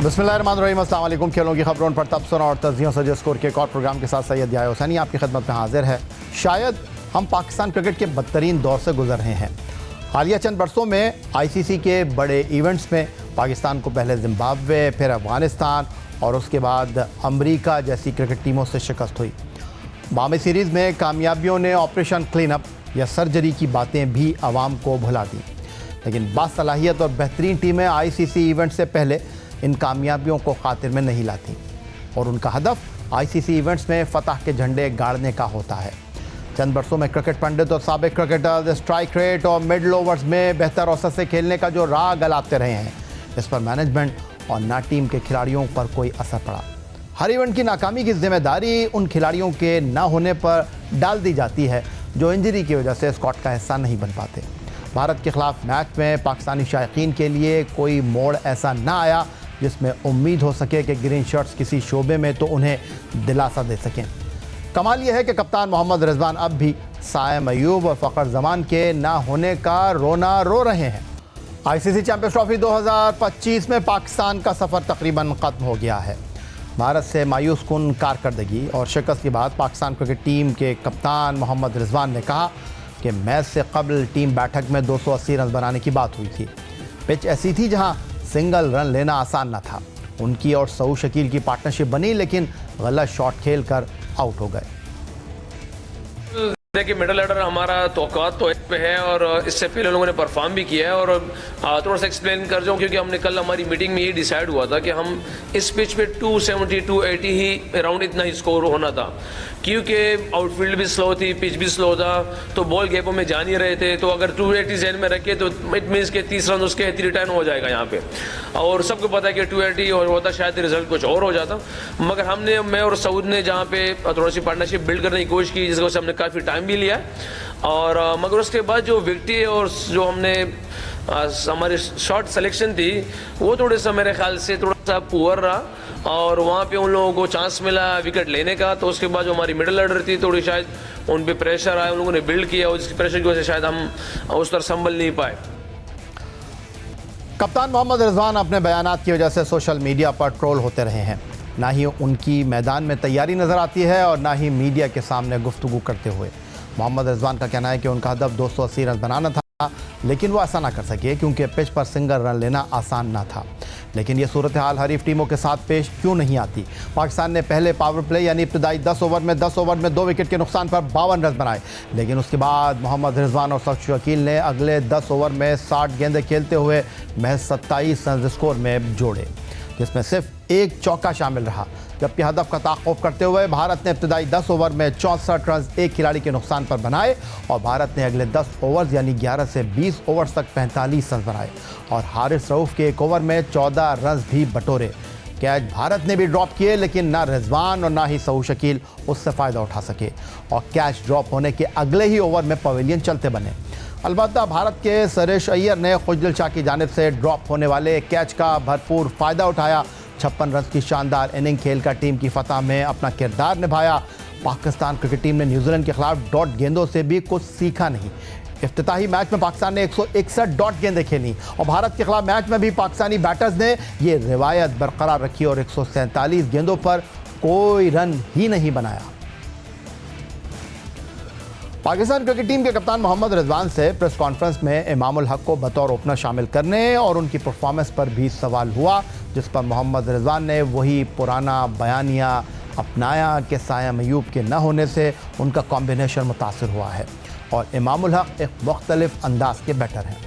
बिस्मिल्लाहिर्रहमानिर्रहीम, अस्सलाम वालेकुम। खेलों की खबरों पर तबसरा और तज़ियों से स्कोर के एक और प्रोग्राम के साथ सैयद याह्या हुसैनी आपकी खिदमत में हाजिर है। शायद हम पाकिस्तान क्रिकेट के बदतरीन दौर से गुजर रहे हैं। हालिया चंद बरसों में ICC के बड़े इवेंट्स में पाकिस्तान को पहले जिम्बाब्वे, फिर अफ़गानिस्तान और उसके बाद अमरीका जैसी क्रिकेट टीमों से शिकस्त हुई। बामी सीरीज़ में कामयाबियों ने ऑपरेशन क्लीन अप या सर्जरी की बातें भी आवाम को भुला दी, लेकिन बासलाहियत और बेहतरीन टीमें ICC इवेंट से पहले इन कामयाबियों को खातिर में नहीं लाती और उनका हदफ ICC इवेंट्स में फ़तह के झंडे गाड़ने का होता है। चंद बरसों में क्रिकेट पंडित और साबिक क्रिकेटर स्ट्राइक रेट और मिडल ओवर्स में बेहतर औसत से खेलने का जो राह गलाते रहे हैं, इस पर मैनेजमेंट और ना टीम के खिलाड़ियों पर कोई असर पड़ा। हर इवेंट की नाकामी की जिम्मेदारी उन खिलाड़ियों के ना होने पर डाल दी जाती है जो इंजरी की वजह से स्क्वाड का हिस्सा नहीं बन पाते। भारत के खिलाफ मैच में पाकिस्तानी शायकीन के लिए कोई मोड़ ऐसा ना आया जिसमें उम्मीद हो सके कि ग्रीन शर्ट्स किसी शोबे में तो उन्हें दिलासा दे सकें। कमाल यह है कि कप्तान मोहम्मद रिजवान अब भी साइम अयूब और फ़खर जमान के ना होने का रोना रो रहे हैं। ICC चैंपियंस ट्रॉफी 2025 में पाकिस्तान का सफ़र तकरीबन ख़त्म हो गया है। भारत से मायूस कुन कारकर्दगी और शिकस्त के बाद पाकिस्तान क्रिकेट टीम के कप्तान मोहम्मद रिजवान ने कहा कि मैच से कबल टीम बैठक में 280 रन बनाने की बात हुई थी। पिच ऐसी थी जहां सिंगल रन लेना आसान न था। उनकी और सऊद शकील की पार्टनरशिप बनी, लेकिन गलत शॉट खेलकर आउट हो गए। देखिए, मिडल ऑर्डर हमारा तौक़ात तो पे है और इससे पहले लोगों ने परफॉर्म भी किया है और थोड़ा सा एक्सप्लेन कर जाऊँ, क्योंकि हमने कल हमारी मीटिंग में ये डिसाइड हुआ था कि हम इस पिच पे 270 280 ही अराउंड इतना ही स्कोर होना था, क्योंकि आउटफील्ड भी स्लो थी, पिच भी स्लो था, तो बॉल गैपों में जा नहीं रहे थे। तो अगर 280 जेन में रखे तो इट मीन्स के 30 रन उसके 3 हो जाएगा यहाँ पे, और सबको पता है कि 280 और होता शायद रिजल्ट कुछ और हो जाता। मगर हमने, मैं और सऊद ने जहाँ पे थोड़ी सी पार्टनरशिप बिल्ड करने की कोशिश की, जिसकी वजह से हमने काफ़ी टाइम भी लिया और मगर उसके बाद जो विकेट और जो हमने हमारी शॉट सिलेक्शन थी वो थोड़े सा मेरे ख्याल से थोड़ा सा पुअर रहा और वहाँ पे उन लोगों को चांस मिला विकेट लेने का। तो उसके बाद जो हमारी मिडिल ऑर्डर थी थोड़ी शायद उन पे प्रेशर आया, उन लोगों ने बिल्ड किया और जिसकी प्रेशर की वजह से शायद हम उस तरह संभल नहीं पाए। कप्तान मोहम्मद रिजवान अपने बयानात की वजह से सोशल मीडिया पर ट्रोल होते रहे हैं। ना ही उनकी मैदान में तैयारी नज़र आती है और ना ही मीडिया के सामने गुफ्तगू करते हुए। मोहम्मद रिजवान का कहना है कि उनका हदफ 280 रन बनाना था, लेकिन वो ऐसा ना कर सके क्योंकि पिच पर सिंगल रन लेना आसान ना था। लेकिन ये सूरत हाल हरीफ टीमों के साथ पेश क्यों नहीं आती? पाकिस्तान ने पहले पावर प्ले यानी इब्तदाई 10 ओवर में 2 विकेट के नुकसान पर 52 रन बनाए, लेकिन उसके बाद मोहम्मद रिजवान और सऊद शकील ने अगले 10 ओवर में 60 गेंदें खेलते हुए महज 27 रन स्कोर में जोड़े, जिसमें सिर्फ एक चौका शामिल रहा। जबकि हदफ का ताक़ुब करते हुए भारत ने इब्तदाई 10 ओवर में 64 रन एक खिलाड़ी के नुकसान पर बनाए और भारत ने अगले 10 ओवर्स यानी 11 से 20 ओवर्स तक 45 रन बनाए और हारिस रऊफ के एक ओवर में 14 रन भी बटोरे। कैच भारत ने भी ड्रॉप किए, लेकिन ना रिजवान और ना ही सऊद शकील उससे फ़ायदा उठा सके और कैच ड्रॉप होने के अगले ही ओवर में पवेलियन चलते बने। अलबत्ता भारत के सरेश अय्यर ने खुजदिल शाह की जानिब से ड्रॉप होने वाले कैच का भरपूर फ़ायदा उठाया। 56 रन की शानदार इनिंग खेलकर टीम की फतह में अपना किरदार निभाया। पाकिस्तान क्रिकेट टीम ने न्यूजीलैंड के खिलाफ डॉट गेंदों से भी कुछ सीखा नहीं। इफ्तिताही मैच में पाकिस्तान ने 161 डॉट गेंदें खेली और भारत के खिलाफ मैच में भी पाकिस्तानी बैटर्स ने ये रिवायत बरकरार रखी और 147 गेंदों पर कोई रन ही नहीं बनाया। पाकिस्तान क्रिकेट टीम के कप्तान मोहम्मद रिजवान से प्रेस कॉन्फ्रेंस में इमामुल हक को बतौर ओपनर शामिल करने और उनकी परफॉर्मेंस पर भी सवाल हुआ, जिस पर मोहम्मद रिजवान ने वही पुराना बयानिया अपनाया कि साइम अयूब के न होने से उनका कॉम्बिनेशन मुतासिर हुआ है और इमामुल हक एक मुख्तलिफ अंदाज के बैटर हैं।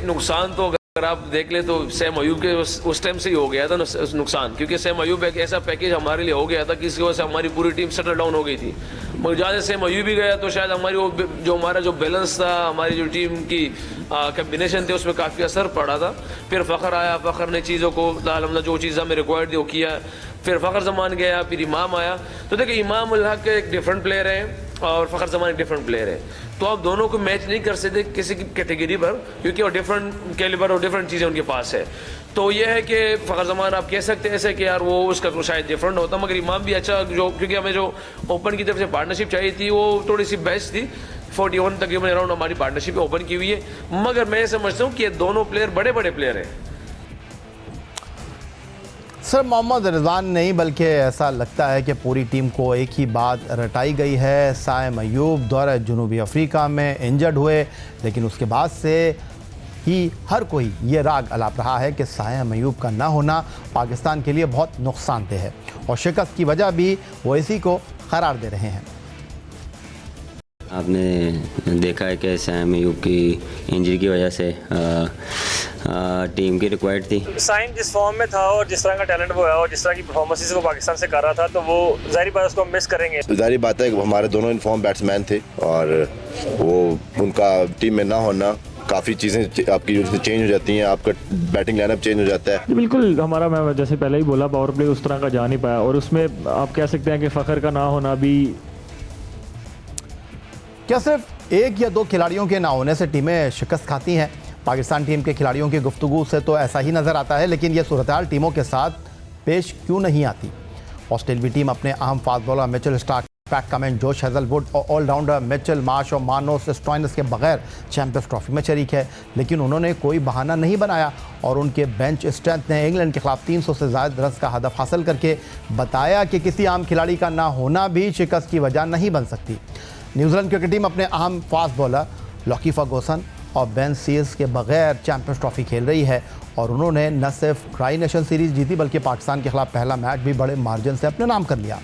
नुकसान तो अगर आप देख ले तो सैम अयूब के उस टाइम से ही हो गया था नुकसान, क्योंकि सैम अयूब एक ऐसा पैकेज हमारे लिए हो गया था किसी वजह से हमारी पूरी टीम सेटल डाउन हो गई थी। मगर जहाँ से सैम अयूब भी गया तो शायद हमारी वो जो हमारा जो बैलेंस था, हमारी जो टीम की कम्बिनेशन थे उसमें काफ़ी असर पड़ा था। फिर फ़खर आया, फ़खर ने चीज़ों को अलहमदुलिल्लाह जो चीज़ हमें रिक्वायर्ड थी वो किया। फिर फ़खर जमान गया, फिर इमाम आया। तो देखिए, इमाम उल हक एक डिफरेंट प्लेयर है और फ़खर जमान एक डिफरेंट प्लेयर है, तो आप दोनों को मैच नहीं कर सकते किसी की कैटेगरी पर, क्योंकि वो डिफरेंट कैलिबर और डिफरेंट चीज़ें उनके पास है। तो ये है कि फ़खर जमान आप कह सकते हैं ऐसे कि यार वो उसका तो शायद डिफरेंट होता, मगर इमाम भी अच्छा, जो क्योंकि हमें जो ओपन की तरफ से पार्टनरशिप चाहिए थी वो थोड़ी सी बेस्ट थी। 41 तकरीबन अराउंड हमारी पार्टनरशिप ओपन की हुई है, मगर मैं समझता हूँ कि ये दोनों प्लेयर बड़े बड़े प्लेयर हैं। सिर्फ मोहम्मद रिजवान नहीं बल्कि ऐसा लगता है कि पूरी टीम को एक ही बात रटाई गई है। साइम अयूब दौरे जनूबी अफ्रीका में इंजर्ड हुए, लेकिन उसके बाद से ही हर कोई ये राग अलाप रहा है कि साइम अयूब का ना होना पाकिस्तान के लिए बहुत नुकसानदेह है और शिकस्त की वजह भी वो इसी को करार दे रहे हैं। आपने देखा है कि साइम अयूब की इंजरी की वजह से टीम की रिक्वायर्ड थी। साइम जिस फॉर्म में था और जिस तरह का टैलेंट वो है और जिस तरह की परफॉर्मेंसेस वो पाकिस्तान से कर रहा था, तो वो जाहिर बात है उसको मिस करेंगे। जाहिर बात है कि हमारे दोनों इनफॉर्म बैट्समैन थे और वो उनका टीम में ना होना काफ़ी चीज़ें आपकी चेंज हो जाती हैं, आपका बैटिंग लाइनअप चेंज हो जाता है। बिल्कुल, हमारा मैं जैसे पहले ही बोला पावर प्ले उस तरह का जा नहीं पाया और उसमें आप कह सकते हैं कि फ़खर का ना होना भी। क्या सिर्फ एक या दो खिलाड़ियों के ना होने से टीमें शिकस्त खाती हैं? पाकिस्तान टीम के खिलाड़ियों की गुफ्तगू से तो ऐसा ही नज़र आता है, लेकिन यह सूरत-ए-हाल टीमों के साथ पेश क्यों नहीं आती? ऑस्ट्रेलियाई टीम अपने अहम fast bowler Mitchell Starc, PAT Cummins, Josh Hazlewood और ऑलराउंडर मिचेल मार्श और मार्नस स्टोइनिस के बगैर चैंपियंस ट्रॉफी में शरीक है, लेकिन उन्होंने कोई बहाना नहीं बनाया और उनके बेंच स्ट्रेंथ ने इंग्लैंड के खिलाफ 300 से ज़्यादा रन का हदफ हासिल करके बताया कि किसी आम खिलाड़ी का ना होना भी शिकस्त की वजह नहीं बन सकती। न्यूजीलैंड क्रिकेट टीम अपने अहम फास्ट बॉलर लॉकी फर्गूसन और बेन सील्स के बगैर चैंपियंस ट्रॉफी खेल रही है और उन्होंने न सिर्फ ट्राई नेशन सीरीज़ जीती बल्कि पाकिस्तान के खिलाफ पहला मैच भी बड़े मार्जिन से अपने नाम कर लिया।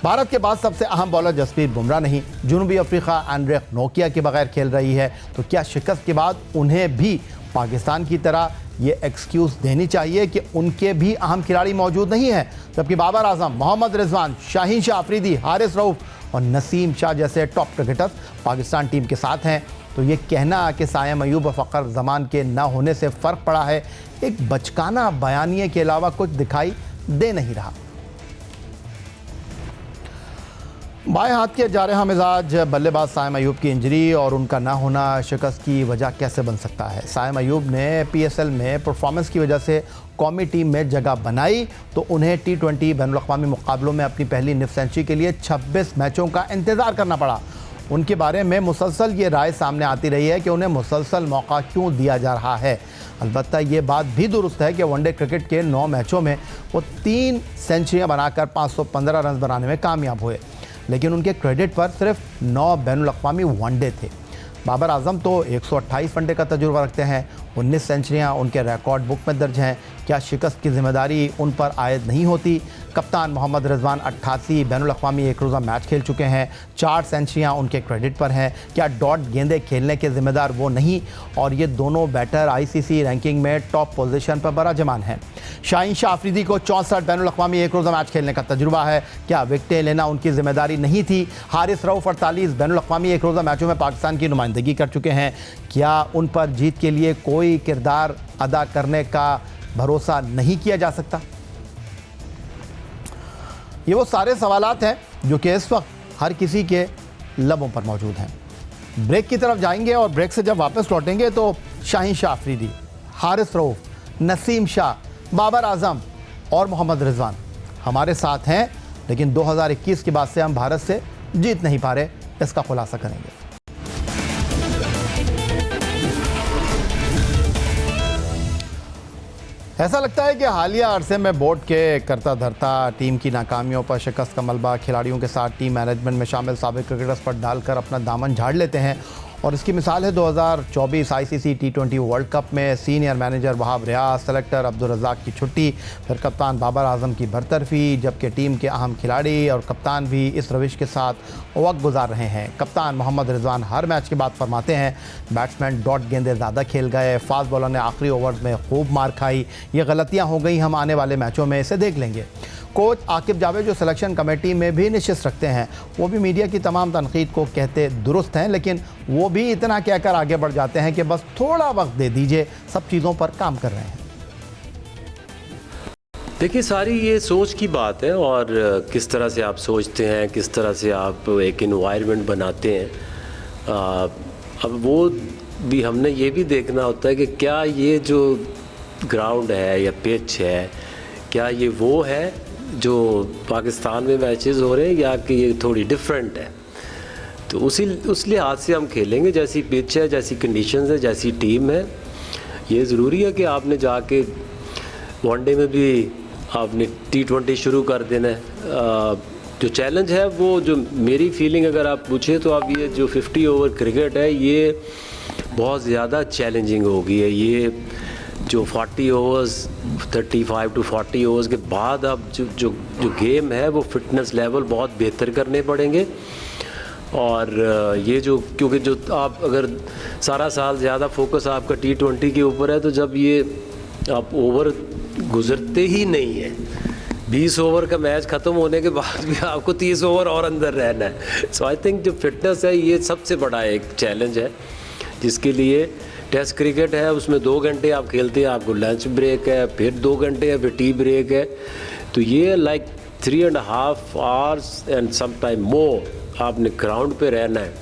भारत के बाद सबसे अहम बॉलर जसप्रीत बुमराह नहीं, जनूबी अफ्रीका एंड्रे नोकिया के बगैर खेल रही है, तो क्या शिकस्त के बाद उन्हें भी पाकिस्तान की तरह ये एक्सक्यूज़ देनी चाहिए कि उनके भी अहम खिलाड़ी मौजूद नहीं हैं, जबकि बाबर आजम, मोहम्मद रिजवान, शाहीन शाह अफरीदी, हारिस रऊफ और नसीम शाह जैसे टॉप क्रिकेटर्स पाकिस्तान टीम के साथ हैं? तो ये कहना कि साइम अयूब और फ़खर जमान के ना होने से फ़र्क पड़ा है, एक बचकाना बयानिए के अलावा कुछ दिखाई दे नहीं रहा। बाएं हाथ के जारहा मिजाज बल्लेबाज साइम अयूब की इंजरी और उनका ना होना शिकस्त की वजह कैसे बन सकता है? साइम अयूब ने PSL में परफॉर्मेंस की वजह से कौमी टीम में जगह बनाई तो उन्हें T20 बैनुल-अक़वामी मुकाबलों में अपनी पहली निफ सेंचुरी के लिए 26 मैचों का इंतज़ार करना पड़ा। उनके बारे में मुसलसल ये राय सामने आती रही है कि उन्हें मुसलसल मौका क्यों दिया जा रहा है। अलबत्ता ये बात भी दुरुस्त है कि वनडे क्रिकेट के 9 मैचों में वो 3 सेंचुरियाँ बनाकर 515 रन बनाने में कामयाब हुए, लेकिन उनके क्रेडिट पर सिर्फ 9 बैनुल-अक़वामी वनडे थे। बाबर आजम तो 128 वनडे का तजुर्बा रखते हैं, 19 सेंचुरियाँ उनके रिकॉर्ड बुक में दर्ज हैं। क्या शिकस्त की जिम्मेदारी उन पर आयद नहीं होती? कप्तान मोहम्मद रिजवान 88 बैनुल-अक़वामी एक रोज़ा मैच खेल चुके हैं, 4 सेंचुरियाँ उनके क्रेडिट पर हैं। क्या डॉट गेंदें खेलने के ज़िम्मेदार वो नहीं? और ये दोनों बैटर ICC रैंकिंग में टॉप पोजीशन पर बराजमान हैं। शाहीन शाह अफरीदी को 64 बैनुल-अक़वामी एक रोज़ा मैच खेलने का तजुर्बा है, क्या विकेटें लेना उनकी जिम्मेदारी नहीं थी? हारिस रऊफ 48 बैनुल-अक़वामी एक रोज़ा मैचों में पाकिस्तान की नुमाइंदगी कर चुके हैं, क्या उन पर जीत के लिए कोई किरदार अदा करने का भरोसा नहीं किया जा सकता? ये वो सारे सवालात हैं जो कि इस वक्त हर किसी के लबों पर मौजूद हैं। ब्रेक की तरफ जाएंगे और ब्रेक से जब वापस लौटेंगे तो शाहीन शाह अफरीदी, हारिस रऊफ, नसीम शाह, बाबर आजम और मोहम्मद रिजवान हमारे साथ हैं, लेकिन 2021 के बाद से हम भारत से जीत नहीं पा रहे, इसका खुलासा करेंगे। ऐसा लगता है कि हालिया अरसे में बोर्ड के करता धरता टीम की नाकामियों पर शिकस्त का मलबा खिलाड़ियों के साथ टीम मैनेजमेंट में शामिल साबिक क्रिकेटर्स पर डालकर अपना दामन झाड़ लेते हैं, और इसकी मिसाल है 2024 ICC T20 वर्ल्ड कप में senior manager Wahab Riaz, selector Abdul Razzaq की छुट्टी, फिर कप्तान बाबर आजम की बरतरफी, जबकि टीम के अहम खिलाड़ी और कप्तान भी इस रविश के साथ वक्त गुजार रहे हैं। कप्तान मोहम्मद रिजवान हर मैच के बाद फरमाते हैं बैट्समैन डॉट गेंदें ज़्यादा खेल गए, फास्ट बॉलर ने आखिरी ओवर्स में खूब मार खाई, ये गलतियाँ हो गई, हम आने वाले मैचों में इसे देख लेंगे। कोच आकिब जावेद जो सिलेक्शन कमेटी में भी नशिस्त रखते हैं, वो भी मीडिया की तमाम तनकीद को कहते दुरुस्त हैं, लेकिन वो भी इतना कहकर आगे बढ़ जाते हैं कि बस थोड़ा वक्त दे दीजिए, सब चीज़ों पर काम कर रहे हैं। देखिए, सारी ये सोच की बात है और किस तरह से आप सोचते हैं, किस तरह से आप एक इन्वायरमेंट बनाते हैं। अब वो भी हमने ये भी देखना होता है कि क्या ये जो ग्राउंड है या पिच है, क्या ये वो है जो पाकिस्तान में मैचेस हो रहे हैं या कि ये थोड़ी डिफरेंट है। तो उस लिहाज से हम खेलेंगे, जैसी पिच है, जैसी कंडीशंस है, जैसी टीम है। ये ज़रूरी है कि आपने जाके वनडे में भी आपने T20 शुरू कर देना है। जो चैलेंज है वो, जो मेरी फीलिंग अगर आप पूछे तो अब ये जो 50 ओवर क्रिकेट है ये बहुत ज़्यादा चैलेंजिंग हो गई है। ये जो 40 ओवर्स 35 to 40 ओवर्स के बाद अब जो गेम है वो फिटनेस लेवल बहुत बेहतर करने पड़ेंगे। और ये जो, क्योंकि जो आप अगर सारा साल ज़्यादा फोकस आपका T20 के ऊपर है, तो जब ये आप ओवर गुजरते ही नहीं है, 20 ओवर का मैच ख़त्म होने के बाद भी आपको 30 ओवर और अंदर रहना है। सो आई थिंक जो फिटनेस है ये सबसे बड़ा एक चैलेंज है, जिसके लिए टेस्ट क्रिकेट है उसमें 2 घंटे आप खेलते हैं, आपको लंच ब्रेक है, फिर 2 घंटे है, फिर टी ब्रेक है। तो ये like 3.5 hours and some time more आपने ग्राउंड पे रहना है,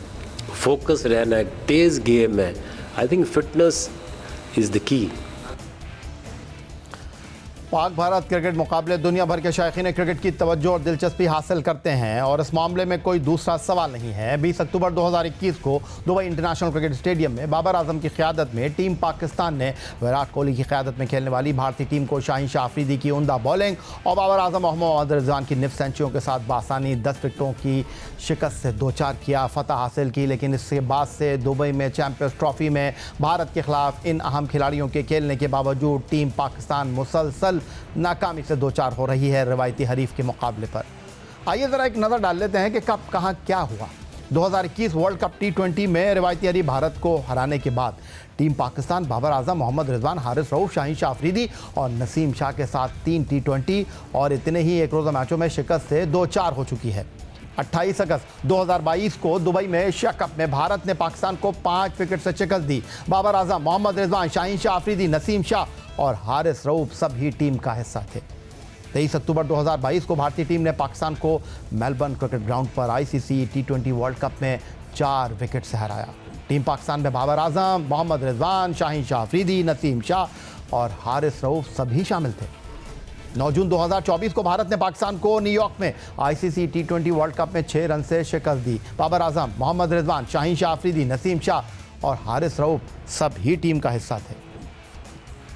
फोकस रहना है, तेज़ गेम है। I think fitness is the key. Pak Bharat cricket मुकाबले दुनिया भर के शायकीन क्रिकेट की तवज्जो और दिलचस्पी हासिल करते हैं और इस मामले में कोई दूसरा सवाल नहीं है। 20 अक्टूबर 2021 को दुबई इंटरनेशनल क्रिकेट स्टेडियम में बाबर आजम की क़यादत में टीम पाकिस्तान ने विराट कोहली की क़यादत में खेलने वाली भारतीय टीम को शाहीन शाह अफरीदी की उम्दा बॉलिंग और बाबर आजम मोहम्मद रिजवान की निफ सेंचुरियों के साथ बासानी 10 विकेटों की शिकस्त से 2-4 किया, फतह हासिल की। लेकिन इसके बाद से दुबई में चैंपियंस ट्रॉफी में भारत के खिलाफ इन अहम खिलाड़ियों के खेलने के बावजूद टीम पाकिस्तान मुसलसल नाकामी से 2-4 हो रही है रवायती हरीफ के मुकाबले पर। आइए ज़रा एक नज़र डाल लेते हैं कि कब कहाँ क्या हुआ। 2021 वर्ल्ड कप T20 में रवायती हरीफ भारत को हराने के बाद टीम पाकिस्तान बाबर आजम, मोहम्मद रिजवान, हारिस रऊफ, शाहीन शाह अफरीदी और नसीम शाह के साथ 3 T20 और इतने ही एक रोज़ा मैचों में शिकस्त से 2-4 हो चुकी है। 28 अगस्त 2022 को दुबई में एशिया कप में भारत ने पाकिस्तान को 5 विकेट से शिकस्त दी। बाबर आजम, मोहम्मद रिजवान, शाहीन शाह अफरीदी, नसीम शाह और हारिस रऊफ सभी टीम का हिस्सा थे। 23 अक्टूबर 2022 को भारतीय टीम ने पाकिस्तान को मेलबर्न क्रिकेट ग्राउंड पर ICC T20 वर्ल्ड कप में 4 विकेट से हराया। टीम पाकिस्तान में बाबर आजम, मोहम्मद रिजवान, शाहीन शाह अफरीदी, नसीम शाह और हारिस रऊफ सभी शामिल थे। 9 जून 2024 को भारत ने पाकिस्तान को न्यूयॉर्क में ICC T20 वर्ल्ड कप में 6 रन से शिकस्त दी। बाबर आजम, मोहम्मद रिजवान, शाहीन शाह अफरीदी, नसीम शाह और हारिस रऊफ सभी टीम का हिस्सा थे।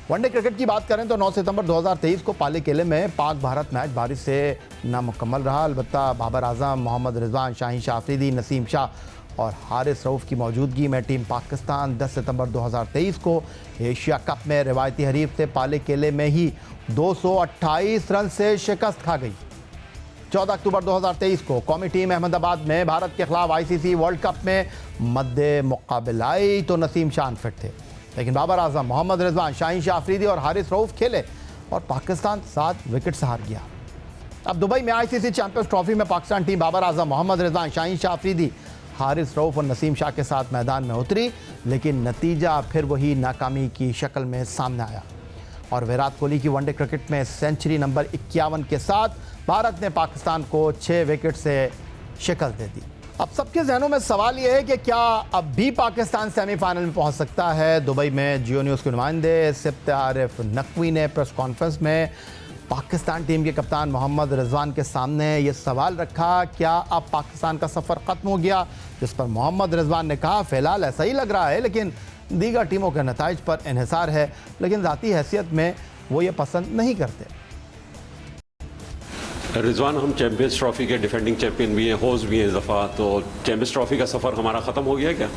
वनडे क्रिकेट की बात करें तो 9 सितंबर 2023 को पाले केले में पाक भारत मैच बारिश से नामुकम्मल रहा। अलबत्ता बाबर आजम, मोहम्मद रिजवान, शाहीन शाह अफरीदी, नसीम शाह और हारिस रऊफ की मौजूदगी में टीम पाकिस्तान 10 सितंबर 2023 को एशिया कप में रवायती हरीफ से पाले केले में ही 228 रन से शिकस्त खा गई। 14 अक्टूबर 2023 को कौमी टीम अहमदाबाद में भारत के खिलाफ ICC वर्ल्ड कप में मद्दे मुकाबले आई तो नसीम शाह अनफिट थे, लेकिन बाबर आजम, मोहम्मद रिजवान, शाहीन शाह अफरीदी और हारिस रऊफ खेले और पाकिस्तान 7 विकेट से हार गया। अब दुबई में ICC चैंपियंस ट्रॉफी में पाकिस्तान टीम बाबर आजम, मोहम्मद रिजवान, शाहीन शाह अफरीदी, हारिस रऊफ और नसीम शाह के साथ मैदान में उतरी, लेकिन नतीजा फिर वही नाकामी की शक्ल में सामने आया और विराट कोहली की वनडे क्रिकेट में सेंचुरी नंबर 51 के साथ भारत ने पाकिस्तान को 6 विकेट से शिकस्त दे दी। अब सबके जहनों में सवाल यह है कि क्या अब भी पाकिस्तान सेमीफाइनल में पहुंच सकता है। दुबई में जियो न्यूज़ के नुमाइंदे सिब्त आरिफ नकवी ने प्रेस कॉन्फ्रेंस में पाकिस्तान टीम के कप्तान मोहम्मद रिजवान के सामने ये सवाल रखा, क्या अब पाकिस्तान का सफ़र ख़त्म हो गया, जिस पर मोहम्मद रिजवान ने कहा फ़िलहाल ऐसा ही लग रहा है, लेकिन दीगर टीमों के नताइज पर इन्हिसार है, लेकिन ज़ाती हैसियत में वो ये पसंद नहीं करते। रिजवान, हम चैंपियंस ट्रॉफी के डिफेंडिंग चैंपियन भी हैं, होस्ट भी हैं इस दफ़ा, तो चैंपियंस ट्रॉफी का सफ़र हमारा ख़त्म हो गया क्या?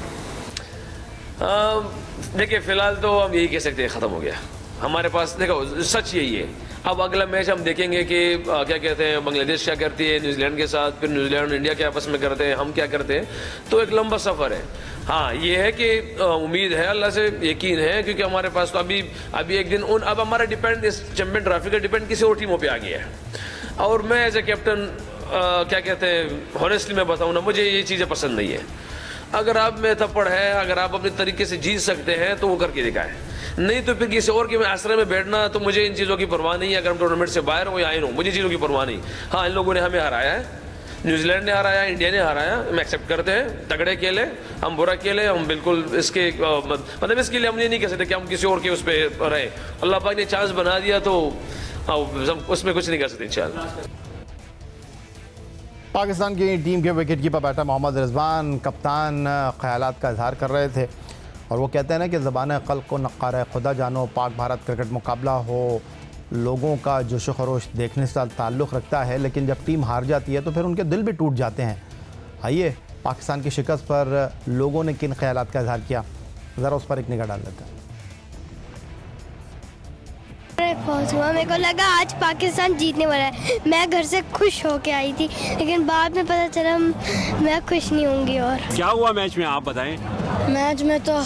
देखिए, फ़िलहाल तो हम यही कह सकते हैं ख़त्म हो गया। हमारे पास देखो सच यही है। अब अगला मैच हम देखेंगे कि क्या कहते हैं बांग्लादेश क्या करती है न्यूजीलैंड के साथ, फिर न्यूजीलैंड और इंडिया के आपस में करते हैं, हम क्या करते हैं, तो एक लंबा सफ़र है। हाँ, ये है कि उम्मीद है, अल्लाह से यकीन है, क्योंकि हमारे पास तो अभी एक दिन अब हमारा डिपेंड इस चैंपियन ट्रॉफी का डिपेंड किसी और टीमों पर आ गया है। और मैं एज ए कैप्टन क्या कहते हैं हॉनेस्टली मैं बताऊँ ना, मुझे ये चीज़ें पसंद नहीं है। अगर आप में थप्पड़ है, अगर आप अपने तरीके से जीत सकते हैं तो वो करके दिखाएं, नहीं तो फिर किसी और के आश्रय में बैठना, तो मुझे इन चीज़ों की परवाह नहीं है। अगर हम टूर्नामेंट से बाहर हो या आए हो, मुझे चीज़ों की परवाह नहीं। हाँ, इन लोगों ने हमें हराया है, न्यूजीलैंड ने हराया, इंडिया ने हराया, हम एक्सेप्ट करते हैं। तगड़े खेले, हम बुरा खेले, हम बिल्कुल इसके मतलब इसके लिए हम ये नहीं कह सकते कि हम किसी और के उस पर रहे। अल्लाह पाक ने चांस बना दिया तो उसमें कुछ नहीं कर सकते इंशाल्लाह। पाकिस्तान की टीम के wicket keeper batter Mohammad Rizwan कप्तान ख्यालात का इजहार कर रहे थे और वो कहते हैं ना कि ज़बान क़ल्ब को नक़ार खुदा जानो, पाक भारत क्रिकेट मुकाबला हो लोगों का जोश व खरोश देखने से ताल्लुक़ रखता है, लेकिन जब टीम हार जाती है तो फिर उनके दिल भी टूट जाते हैं। आइए पाकिस्तान की शिकस्त पर लोगों ने किन ख्यालात का इजहार किया, ज़रा उस पर एक निगाह डाल लेते हैं। मेरे को लगा आज पाकिस्तान जीतने वाला है, मैं घर से खुश होके आई थी, लेकिन बाद में पता चला मैं खुश नहीं होंगी। और क्या हुआ मैच में, आप बताएं। मैच में तो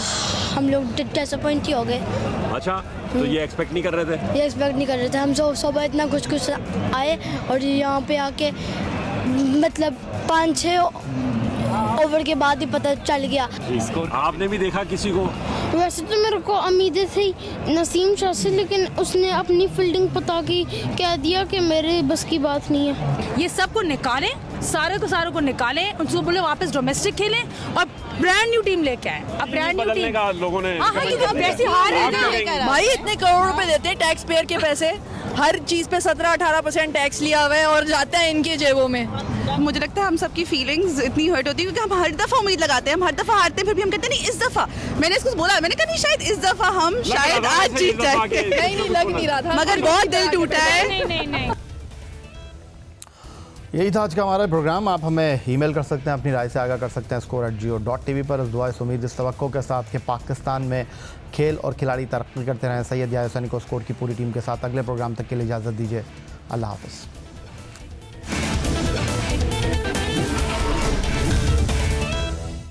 हम लोग डिसअपॉइंट ही हो गए। अच्छा, तो ये एक्सपेक्ट नहीं कर रहे थे? ये एक्सपेक्ट नहीं कर रहे थे हम। सुबह इतना कुछ आए और यहाँ पे आके मतलब 5-6 ओवर के बाद ही पता चल गया। आपने भी देखा किसी को? वैसे तो मेरे को उम्मीदें थी नसीम शाह से, लेकिन उसने अपनी फील्डिंग पता की कह दिया कि मेरे बस की बात नहीं है। ये सबको निकालें, सारों को निकालें, उनको बोले वापस डोमेस्टिक खेलें और ब्रांड न्यू टीम लेके आए। अब ब्रांड न्यू टीम का लोगों ने वैसी हार है ना भाई, इतने करोड़ रुपए देते हैं टैक्स पेयर के पैसे, हर चीज पे 17-18% टैक्स लिया हुआ है और जाता है इनके जेबों में। मुझे लगता है हम सबकी फीलिंग्स इतनी हर्ट होती है क्योंकि हम हर दफा उम्मीद लगाते हैं, हम हर दफा हारते हैं, फिर भी हम कहते हैं नहीं इस दफा, मैंने इसको बोला, मैंने कहा नहीं शायद इस दफा हम शायद आज जीत जाएंगे। नहीं लग नहीं रहा था, मगर बहुत दिल टूटा है। नहीं। यही था आज का हमारा प्रोग्राम। आप हमें ईमेल कर सकते हैं, अपनी राय से आगाह कर सकते हैं score@geo.tv पर। इस दुआ उम्मीद इस तवक्को के साथ कि पाकिस्तान में खेल और खिलाड़ी तरक्की करते रहें। सैयद याहिया हुसैनी को स्कोर की पूरी टीम के साथ अगले प्रोग्राम तक के लिए इजाज़त दीजिए। अल्लाह हाफ़िज़।